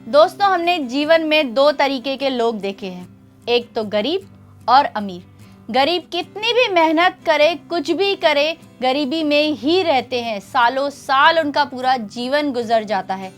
दोस्तों, हमने जीवन में दो तरीके के लोग देखे हैं, एक तो गरीब और अमीर। गरीब कितनी भी मेहनत करे, कुछ भी करे, गरीबी में ही रहते हैं, सालों साल उनका पूरा जीवन गुजर जाता है।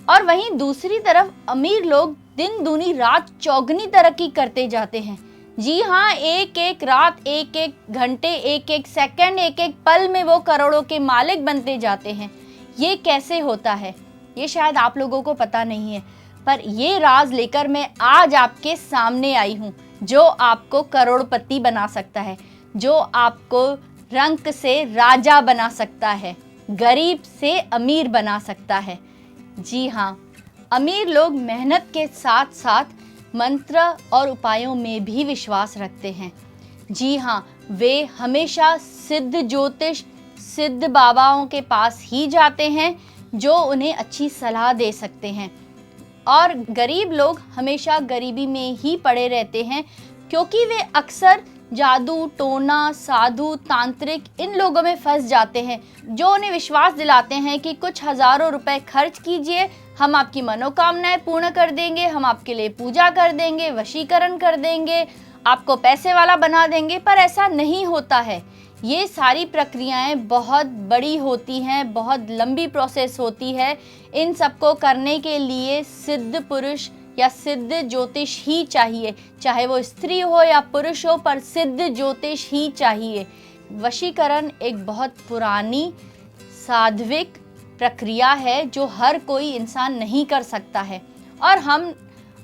और वहीं दूसरी तरफ अमीर लोग दिन दूनी रात चौगनी तरक्की करते जाते हैं। जी हाँ, एक एक रात, एक एक घंटे, एक एक सेकंड, एक एक पल में वो करोड़ों के मालिक बनते जाते हैं। ये कैसे होता है, ये शायद आप लोगों को पता नहीं है, पर ये राज लेकर मैं आज आपके सामने आई हूँ, जो आपको करोड़पति बना सकता है, जो आपको रंक से राजा बना सकता है, गरीब से अमीर बना सकता है। जी हाँ, अमीर लोग मेहनत के साथ साथ मंत्र और उपायों में भी विश्वास रखते हैं। जी हाँ, वे हमेशा सिद्ध ज्योतिष, सिद्ध बाबाओं के पास ही जाते हैं, जो उन्हें अच्छी सलाह दे सकते हैं। और गरीब लोग हमेशा गरीबी में ही पड़े रहते हैं, क्योंकि वे अक्सर जादू टोना, साधु, तांत्रिक इन लोगों में फंस जाते हैं, जो उन्हें विश्वास दिलाते हैं कि कुछ हज़ारों रुपए खर्च कीजिए, हम आपकी मनोकामनाएं पूर्ण कर देंगे, हम आपके लिए पूजा कर देंगे, वशीकरण कर देंगे, आपको पैसे वाला बना देंगे। पर ऐसा नहीं होता है। ये सारी प्रक्रियाएं बहुत बड़ी होती हैं, बहुत लंबी प्रोसेस होती है। इन सबको करने के लिए सिद्ध पुरुष या सिद्ध ज्योतिष ही चाहिए, चाहे वो स्त्री हो या पुरुष हो, पर सिद्ध ज्योतिष ही चाहिए। वशीकरण एक बहुत पुरानी साध्विक प्रक्रिया है, जो हर कोई इंसान नहीं कर सकता है,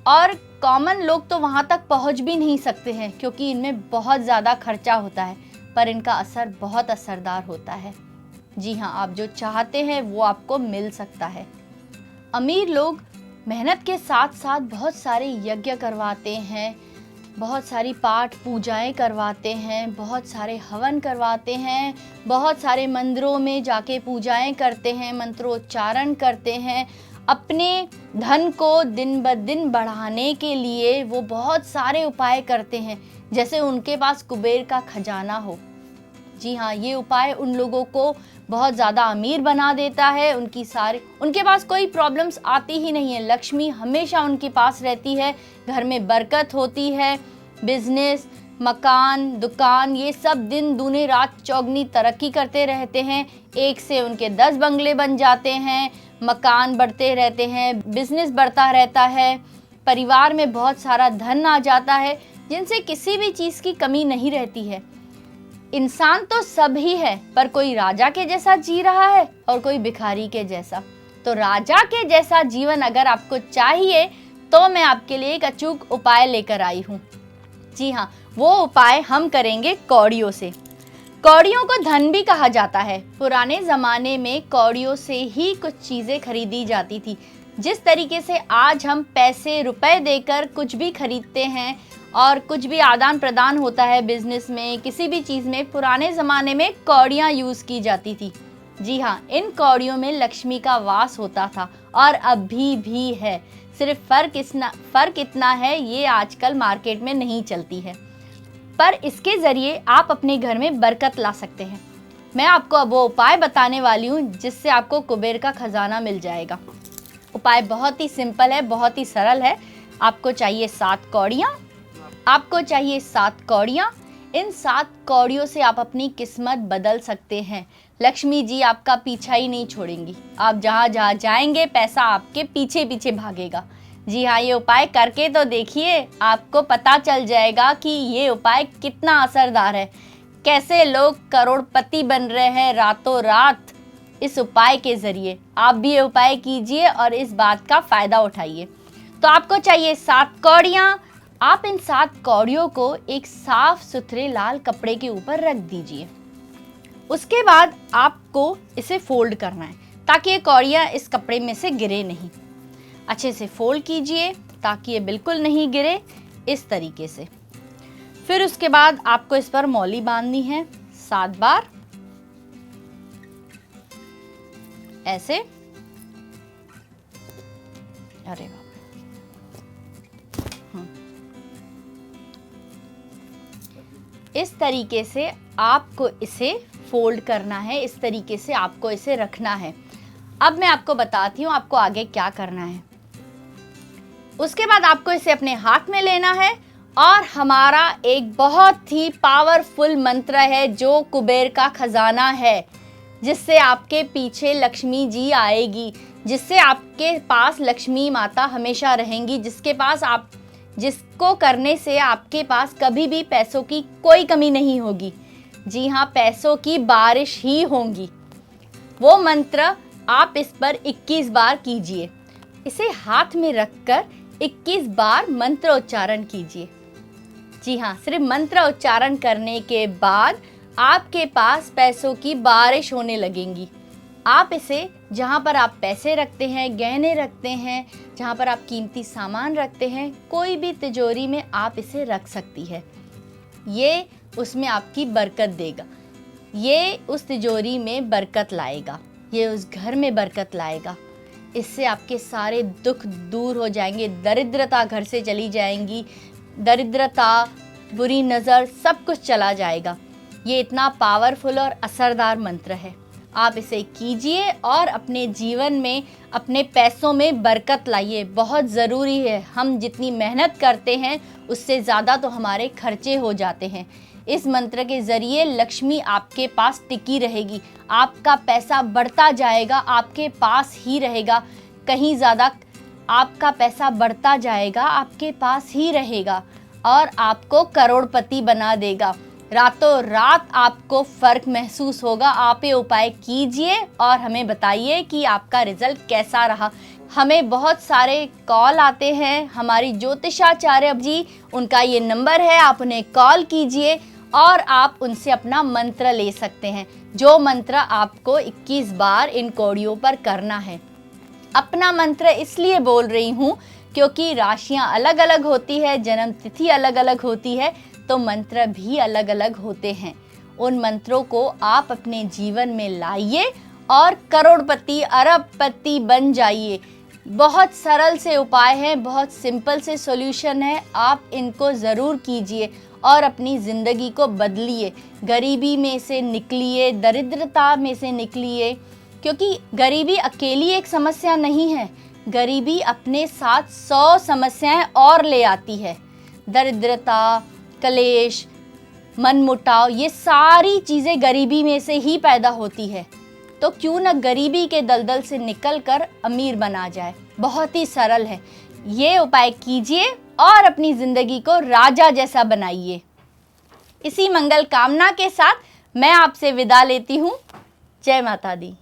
और कॉमन लोग तो वहाँ तक पहुँच भी नहीं सकते हैं, क्योंकि इनमें बहुत ज़्यादा खर्चा होता है, पर इनका असर बहुत असरदार होता है। जी हाँ, आप जो चाहते हैं वो आपको मिल सकता है। अमीर लोग मेहनत के साथ साथ बहुत सारे यज्ञ करवाते हैं, बहुत सारी पाठ पूजाएं करवाते हैं, बहुत सारे हवन करवाते हैं, बहुत सारे मंदिरों में जाके पूजाएं करते हैं, मंत्रोच्चारण करते हैं। अपने धन को दिन ब दिन बढ़ाने के लिए वो बहुत सारे उपाय करते हैं, जैसे उनके पास कुबेर का खजाना हो। जी हाँ, ये उपाय उन लोगों को बहुत ज़्यादा अमीर बना देता है। उनके पास कोई प्रॉब्लम्स आती ही नहीं है, लक्ष्मी हमेशा उनके पास रहती है, घर में बरकत होती है, बिजनेस, मकान, दुकान, ये सब दिन दूनी रात चौगनी तरक्की करते रहते हैं। एक से उनके 10 बंगले बन जाते हैं, मकान बढ़ते रहते हैं, बिजनेस बढ़ता रहता है, परिवार में बहुत सारा धन आ जाता है, जिनसे किसी भी चीज़ की कमी नहीं रहती है। इंसान तो सब ही है, पर कोई राजा के जैसा जी रहा है और कोई भिखारी के जैसा। तो राजा के जैसा जीवन अगर आपको चाहिए, तो मैं आपके लिए एक अचूक उपाय लेकर आई हूँ। जी हाँ, वो उपाय हम करेंगे कौड़ियों से। कौड़ियों को धन भी कहा जाता है। पुराने ज़माने में कौड़ियों से ही कुछ चीज़ें खरीदी जाती थी। जिस तरीके से आज हम पैसे रुपए देकर कुछ भी खरीदते हैं और कुछ भी आदान प्रदान होता है बिजनेस में, किसी भी चीज़ में, पुराने ज़माने में कौड़ियाँ यूज़ की जाती थी। जी हाँ, इन कौड़ियों में लक्ष्मी का वास होता था और अभी भी है। सिर्फ फ़र्क इतना है, ये आजकल मार्केट में नहीं चलती है, पर इसके ज़रिए आप अपने घर में बरकत ला सकते हैं। मैं आपको अब वो उपाय बताने वाली हूँ, जिससे आपको कुबेर का खजाना मिल जाएगा। उपाय बहुत ही सिंपल है, बहुत ही सरल है। आपको चाहिए 7 कौड़ियाँ। इन 7 कौड़ियों से आप अपनी किस्मत बदल सकते हैं। लक्ष्मी जी आपका पीछा ही नहीं छोड़ेंगी। आप जहाँ जहाँ जाएंगे, पैसा आपके पीछे पीछे भागेगा। जी हाँ, ये उपाय करके तो देखिए, आपको पता चल जाएगा कि ये उपाय कितना असरदार है, कैसे लोग करोड़पति बन रहे हैं रातों रात इस उपाय के ज़रिए। आप भी ये उपाय कीजिए और इस बात का फ़ायदा उठाइए। तो आपको चाहिए 7 कौड़ियाँ। आप इन 7 कौड़ियों को एक साफ सुथरे लाल कपड़े के ऊपर रख दीजिए। उसके बाद आपको इसे फोल्ड करना है, ताकि ये कौड़ियाँ इस कपड़े में से गिरे नहीं। अच्छे से फोल्ड कीजिए ताकि ये बिल्कुल नहीं गिरे, इस तरीके से। फिर उसके बाद आपको इस पर मौली बांधनी है 7 बार, ऐसे। अरे वाह, इस तरीके से आपको इसे फोल्ड करना है, इस तरीके से आपको इसे रखना है। अब मैं आपको बताती हूँ आपको आगे क्या करना है। उसके बाद आपको इसे अपने हाथ में लेना है और हमारा एक बहुत ही पावरफुल मंत्र है जो कुबेर का खजाना है, जिससे आपके पीछे लक्ष्मी जी आएगी, जिससे आपके पास लक्ष्मी माता हमेशा रहेंगी, जिसको करने से आपके पास कभी भी पैसों की कोई कमी नहीं होगी। जी हाँ, पैसों की बारिश ही होगी। वो मंत्र आप इस पर 21 बार कीजिए। इसे हाथ में रखकर 21 बार मंत्र उच्चारण कीजिए। जी हाँ, सिर्फ मंत्र उच्चारण करने के बाद आपके पास पैसों की बारिश होने लगेंगी। आप इसे जहाँ पर आप पैसे रखते हैं, गहने रखते हैं, जहाँ पर आप कीमती सामान रखते हैं, कोई भी तिजोरी में आप इसे रख सकती है। ये उसमें आपकी बरकत देगा, ये उस तिजोरी में बरकत लाएगा, ये उस घर में बरकत लाएगा। इससे आपके सारे दुख दूर हो जाएंगे, दरिद्रता घर से चली जाएंगी, दरिद्रता, बुरी नज़र, सब कुछ चला जाएगा। ये इतना पावरफुल और असरदार मंत्र है। आप इसे कीजिए और अपने जीवन में, अपने पैसों में बरकत लाइए। बहुत ज़रूरी है, हम जितनी मेहनत करते हैं उससे ज़्यादा तो हमारे खर्चे हो जाते हैं। इस मंत्र के ज़रिए लक्ष्मी आपके पास टिकी रहेगी, आपका पैसा बढ़ता जाएगा, आपके पास ही रहेगा, कहीं ज़्यादा आपका पैसा बढ़ता जाएगा, आपके पास ही रहेगा और आपको करोड़पति बना देगा। रातों रात आपको फ़र्क महसूस होगा। आप ये उपाय कीजिए और हमें बताइए कि आपका रिज़ल्ट कैसा रहा। हमें बहुत सारे कॉल आते हैं, हमारी ज्योतिषाचार्य जी, उनका ये नंबर है, आप उन्हें कॉल कीजिए और आप उनसे अपना मंत्र ले सकते हैं, जो मंत्र आपको 21 बार इन कौड़ियों पर करना है। अपना मंत्र इसलिए बोल रही हूँ क्योंकि राशियाँ अलग अलग होती है, जन्म तिथि अलग अलग होती है, तो मंत्र भी अलग अलग होते हैं। उन मंत्रों को आप अपने जीवन में लाइए और करोड़पति, अरबपति बन जाइए। बहुत सरल से उपाय हैं, बहुत सिंपल से सॉल्यूशन है। आप इनको ज़रूर कीजिए और अपनी ज़िंदगी को बदलिए। गरीबी में से निकलिए, दरिद्रता में से निकलिए, क्योंकि गरीबी अकेली एक समस्या नहीं है, गरीबी अपने साथ 100 समस्याएं और ले आती है। दरिद्रता, कलेश, मनमुटाव, ये सारी चीज़ें गरीबी में से ही पैदा होती है। तो क्यों न गरीबी के दलदल से निकलकर अमीर बना जाए। बहुत ही सरल है, ये उपाय कीजिए और अपनी ज़िंदगी को राजा जैसा बनाइए। इसी मंगल कामना के साथ मैं आपसे विदा लेती हूँ। जय माता दी।